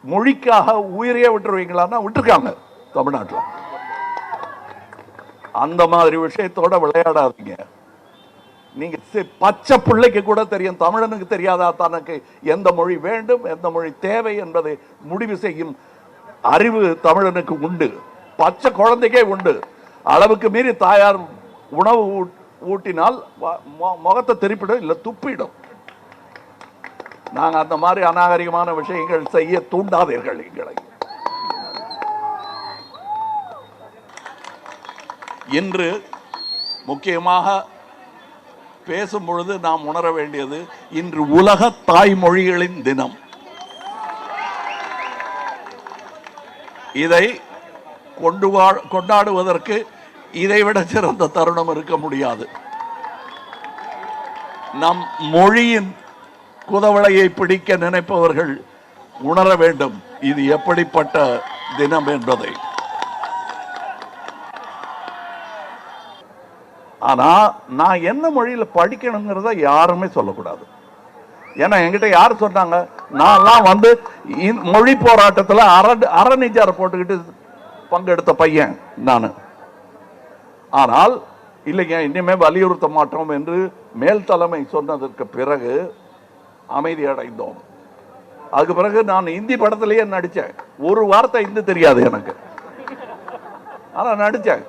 மொழிக்காக உயிரையே விட்டுருவீங்களான்னா விட்டுருக்காங்க தமிழ்நாட்டில். அந்த மாதிரி விஷயத்தோட விளையாடாதீங்க. நீங்க பச்சை பிள்ளைக்கு கூட தெரியும், தமிழனுக்கு தெரியாதா தனக்கு எந்த மொழி வேண்டும் எந்த மொழி தேவை என்பதை முடிவு செய்யும் அறிவு தமிழனுக்கு உண்டு. பச்சை குழந்தைக்கே உண்டு. அளவுக்கு மீறி தாயார் உணவு ஊட்டினால் முகத்தை திருப்பிடும், இல்லை துப்பிடும். நாங்கள் அந்த மாதிரி அநாகரிகமான விஷயங்கள் செய்ய தூண்டாதீர்கள் எங்களை. இன்று முக்கியமாக பேசும் பொழுது நாம் உணர வேண்டியது, இன்று உலக தாய்மொழிகளின் தினம். இதை கொண்டாடுவதற்கு இதைவிட சிறந்த தருணம் இருக்க முடியாது. நம் மொழியின் குதவளையை பிடிக்க நினைப்பவர்கள் உணர வேண்டும் இது எப்படிப்பட்ட தினம் என்பதை. ஆனா நான் என்ன மொழியில படிக்கணுங்கிறத யாருமே சொல்லக்கூடாது. ஏன்னா என்கிட்ட யார் சொன்னாங்க, நான்லாம் வந்து மொழி போராட்டத்தில் அறநிஜார போட்டுக்கிட்டு பங்கெடுத்த பையன் நான். ஆனால் இல்லைங்க இனிமே வலியுறுத்த மாட்டோம் என்று மேல் தலைமை சொன்னதற்கு பிறகு அமைதி அடைந்தோம். அதுக்கு பிறகு நான் இந்தி படத்திலேயே நடித்தேன். ஒரு வார்த்தை இந்தி தெரியாது எனக்கு, ஆனா நடித்தேன்.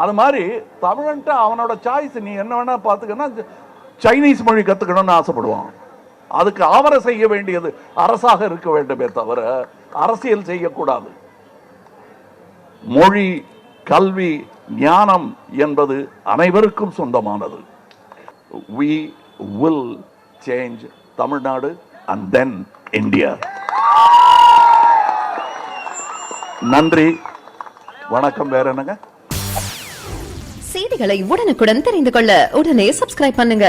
அது மாதிரி தமிழன்ட்ட அவனோட சாய்ஸ், நீ என்ன வேணா பார்த்துக்கன்னா சைனீஸ் மொழி கற்றுக்கணும்னு ஆசைப்படுவான். அதுக்கு அவரை செய்ய வேண்டியது அரசாக இருக்க வேண்டுமே தவிர அரசியல் செய்யக்கூடாது. மொழி, கல்வி, ஞானம் என்பது அனைவருக்கும் சொந்தமானது. We will change Tamil Nadu and then India. நன்றி, வணக்கம். வேற என்னங்க? செய்திகளை உடனுக்குடன் தெரிந்து கொள்ள உடனே சப்ஸ்கிரைப் பண்ணுங்க.